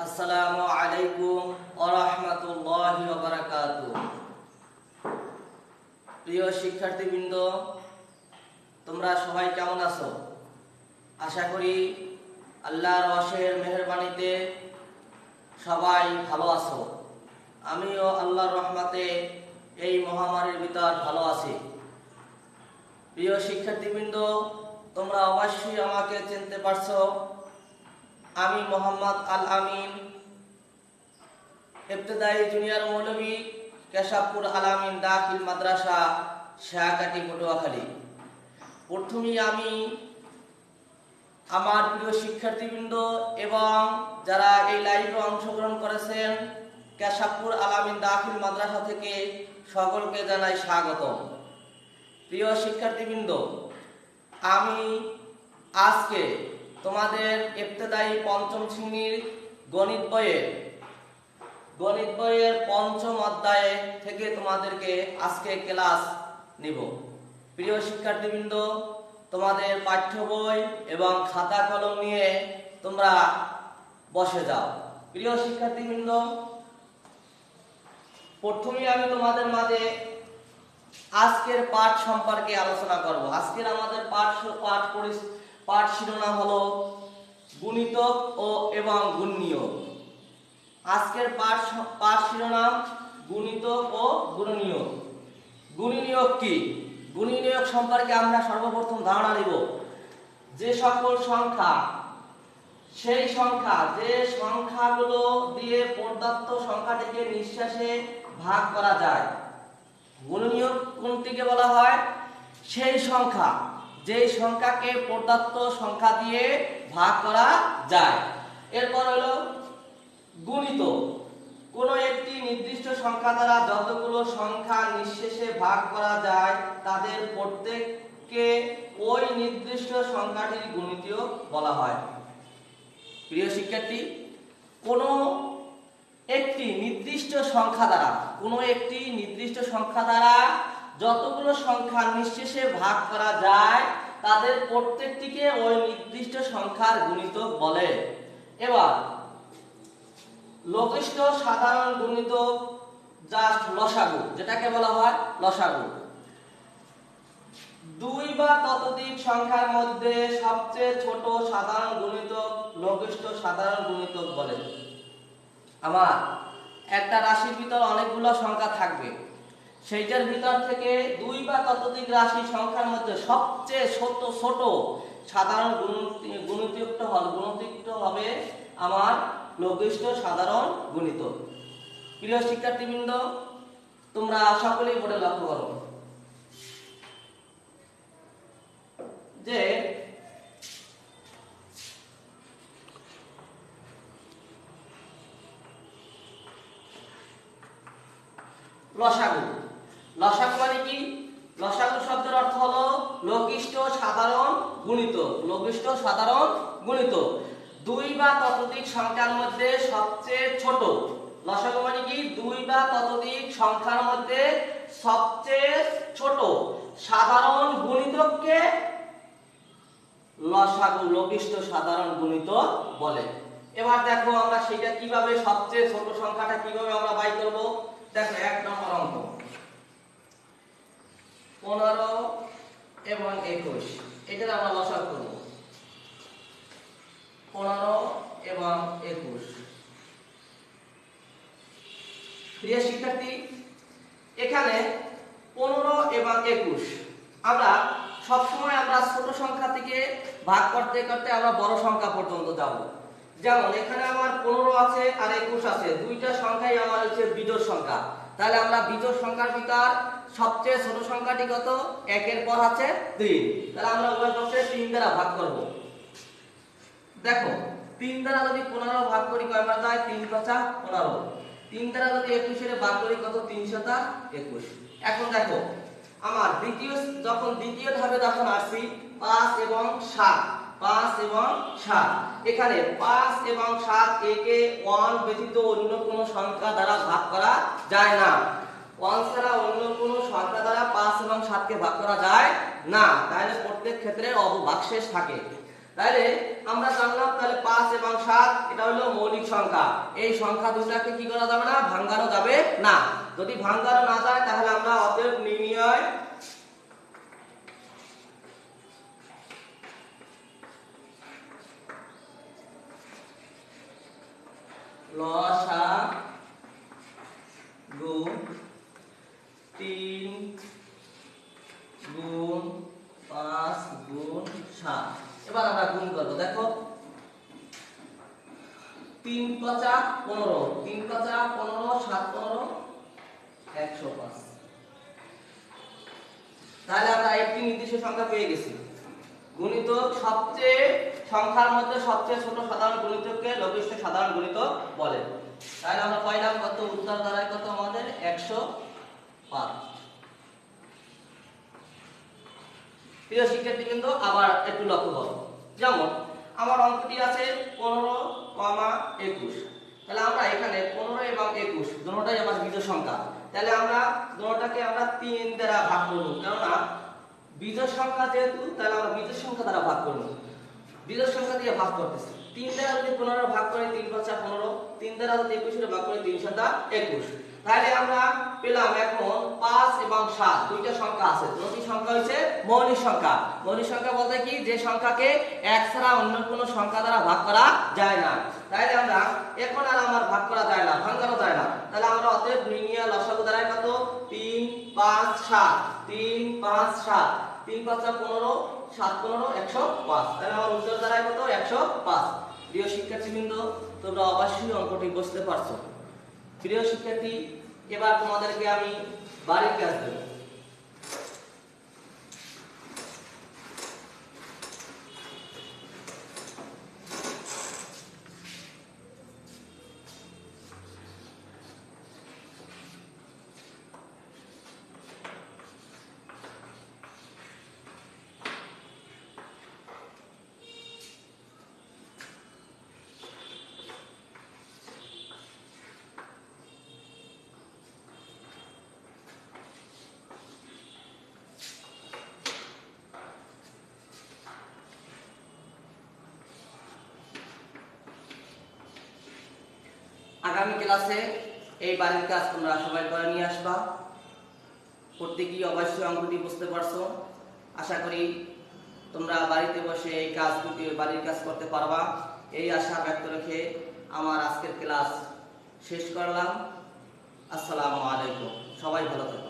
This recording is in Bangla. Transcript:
আসসালামু আলাইকুম ওয়া রাহমাতুল্লাহি ওয়া বারাকাতুহু। প্রিয় শিক্ষার্থীবৃন্দ, তোমরা সবাই কেমন আছো? আশা করি আল্লাহর অশেষ মেহেরবানিতে সবাই ভালো আছো। আমিও আল্লাহর রহমতে এই মহামারীর ভিতর ভালো আছি। প্রিয় শিক্ষার্থীবৃন্দ, তোমরা অবশ্যই আমাকে চিনতে পারছো। আমি মোহাম্মদ আল আমিন, ইবতেদায়ী জুনিয়র মৌলভী, কেশবপুর আল আমিন দাখিল মাদ্রাসা, শেয়াকাটি, পটুয়াখালী। প্রথমেই আমি আমার প্রিয় শিক্ষার্থীবৃন্দ এবং যারা এই লাইভে অংশগ্রহণ করেছেন কেশবপুর আল আমিন দাখিল মাদ্রাসা থেকে সকলকে জানাই স্বাগতম। প্রিয় শিক্ষার্থীবৃন্দ, আমি আজকে তোমাদের ইবতেদায়ী পঞ্চম শ্রেণীর গণিত বইয়ের পঞ্চম অধ্যায় থেকে তোমাদেরকে আজকে ক্লাস নিব। প্রিয় শিক্ষার্থীবৃন্দ, তোমাদের পাঠ্য বই এবং খাতা কলম নিয়ে তোমরা বসে যাও। প্রিয় শিক্ষার্থীবৃন্দ, প্রথমেই আমি তোমাদের মাঝে আজকের পাঠ সম্পর্কে আলোচনা করব। আজকের আমাদের পাঠ শিরোনাম হলো গুণিতক এবং গুণনীয়ক। আজকের পাঠ শিরোনাম গুণিতক ও গুণনীয়ক। গুণনীয়ক কি? গুণনীয়ক সম্পর্কে আমরা সর্বপ্রথম ধারণা নিব। যে সকল সংখ্যা, সেই সংখ্যা যে সংখ্যাগুলো দিয়ে প্রদত্ত সংখ্যাটিকে নিঃশেষে ভাগ করা যায়। গুণনীয়ক কোনটিকে বলা হয়? সেই সংখ্যা যে সংখ্যাকে প্রদত্ত সংখ্যা দিয়ে ভাগ করা যায়। এরপর হলো গুণিতক। কোনো একটি নির্দিষ্ট সংখ্যা দ্বারা যতগুলো সংখ্যা নিঃশেষে ভাগ করা যায় তাদের প্রত্যেককে ওই নির্দিষ্ট সংখ্যাটির গুণিতক বলা হয়। প্রিয় শিক্ষার্থী, কোনো একটি নির্দিষ্ট সংখ্যা দ্বারা যতগুলো সংখ্যা নিঃশেষে ভাগ করা যায় তাদের প্রত্যেকটিকে ওই নির্দিষ্ট সংখ্যার গুণিতক বলে। এবার লঘিষ্ঠ সাধারণ গুণিতক, জাস্ট লসাগু, যেটাকে বলা হয় লসাগু। দুই বা ততোধিক সংখ্যার মধ্যে সবচেয়ে ছোট সাধারণ গুণিতক লঘিষ্ঠ সাধারণ গুণিতক বলে। আমার একটা রাশির ভিতর অনেকগুলো সংখ্যা থাকবে, সেইটার ভিতর থেকে দুই বা ততোধিক রাশি সংখ্যার মধ্যে সবচেয়ে ছোট সাধারণ গুণিতকটা হবে আমার লঘিষ্ঠ সাধারণ গুণিতক। প্রিয় শিক্ষার্থীবৃন্দ, তোমরা সকলেই বোর্ডে লক্ষ্য করো যে লসাগু মানে কি? লসাগু শব্দের অর্থ হলো লঘিষ্ঠ সাধারণ গুণিতক। দুই বা ততোধিক সংখ্যার মধ্যে সবচেয়ে ছোট। লসাগু মানে কি? দুই বা ততোধিক সংখ্যার মধ্যে সবচেয়ে ছোট সাধারণ গুণিতককে লসাগু লঘিষ্ঠ সাধারণ গুণিতক বলে। এবার দেখো আমরা সেটা কিভাবে, সবচেয়ে ছোট সংখ্যাটা কিভাবে আমরা বাই করব। দেখো, 1 নম্বর অঙ্ক 15 এবং 21, এটা আমরা লসাগু করব। 15 এবং 21। প্রিয় শিক্ষার্থী, এখানে 15 এবং 21 আমরা সবসময় ছোট সংখ্যা থেকে ভাগ করতে আমরা বড় সংখ্যা পর্যন্ত যাব। যেমন এখানে আমার 15 আছে আর 21 আছে, দুইটা সংখ্যাই আমার হচ্ছে বিজোড় সংখ্যা। তাহলে আমরা বিজোড় সংখ্যার ভিতর সবচেয়ে ছোট সংখ্যাটি কত? 1 এর পর আছে 3। তাহলে আমরা উভয় পক্ষে 3 দ্বারা ভাগ করব। দেখো, 3 দ্বারা যদি 15 ভাগ করি কয়বার যায়? 3 × 5 = 15। 3 দ্বারা যদি 21 এর ভাগ করি কত? 3 × 7 = 21। এখন দেখো, আমার দ্বিতীয় ধাপে যখন আসছি 5 এবং 7, এখানে 5 এবং 7 একে 1 ব্যতীত অন্য কোনো সংখ্যা দ্বারা ভাগ করা যায় না। 1 ছাড়া অন্য কোনো সংখ্যা দ্বারা 5 এবং 7 কে ভাগ করা যায় না। তাহলে প্রত্যেক ক্ষেত্রে অবভাগশেষ থাকে। তাহলে আমরা জানলাম তাহলে 5 এবং 7 এটা হলো মৌলিক সংখ্যা। এই সংখ্যা দুটাকে কি করা যাবে না, ভাঙানো যাবে না। যদি ভাঙানো না যায় তাহলে আমরা অতএব নির্ণয় লসাগু 3 গুণ 5 গুণ 7। এবার আমরা গুণ করব। দেখো 3 ৫ 15, 3 ৫ 15, 7 15 105। তাহলে আমরা একটি নির্দিষ্ট সংখ্যা পেয়ে গেছি। গুণিতক সবচেয়ে সংখ্যার মধ্যে সবচেয়ে ছোট সাধারণ গুণিতককে লঘিষ্ঠ সাধারণ গুণিতক বলে। তাহলে আমরা পাইলাম কত, উত্তর দাঁড়ায় কত আমাদের 105। প্রিয় শিক্ষার্থী কিন্তু আবার একটু লক্ষ্য করো, যেমন আমার অঙ্কটি আছে 15,21। তাহলে আমরা এখানে 15 এবং 21 দুটোটাই আমার বিজোড় সংখ্যা। তাহলে আমরা দুটোটাকে আমরা 3 দ্বারা ভাগ করব, কেননা বিজোড় সংখ্যা যেহেতু, তাহলে আমরা বিজোড় সংখ্যা দ্বারা ভাগ করব। বিজোড় সংখ্যা দিয়ে ভাগ করতেছি। 3 দ্বারা যদি 15 ভাগ করি 3 5 15, 3 দ্বারা যদি 21 ভাগ করি 3 7 21। তাহলে আমরা পেলাম এখন 5 এবং 7 দুইটা সংখ্যা আছে। দুটি সংখ্যা হইছে মৌলিক সংখ্যা। মৌলিক সংখ্যা বলতে কি, যে সংখ্যাকে এক ছাড়া অন্য কোনো সংখ্যা দ্বারা ভাগ করা যায় না। তাহলে আমরা এখন আর আমার ভাগ করা যায় না, ভাঙানো যায় না। তাহলে আমরা অতএব নির্ণয় লসাগু দ্বারা কত, 3 5 7, 3 5 7, 3 5 15, 7 15 105। তাহলে আমার উত্তর দাঁড়ায় কত, 105। প্রিয় শিক্ষার্থীবৃন্দ, তোমরা অবশ্যই অঙ্কটি বুঝতে পারছো। প্রিয় শিক্ষার্থী, এবার তোমাদেরকে আমি বাড়ির কাজ দেব। আগামী ক্লাসে এই বাড়ির কাজ তোমরা সবাই করে নিয়ে আসবা। প্রত্যেকেই অবশ্যই অঙ্কটি বুঝতে পারছো। আশা করি তোমরা বাড়িতে বসে এই কাজগুলি, বাড়ির কাজ করতে পারবা। এই আশা ব্যক্ত রেখে আমার আজকের ক্লাস শেষ করলাম। আসসালামু আলাইকুম। সবাই ভালো থাকো।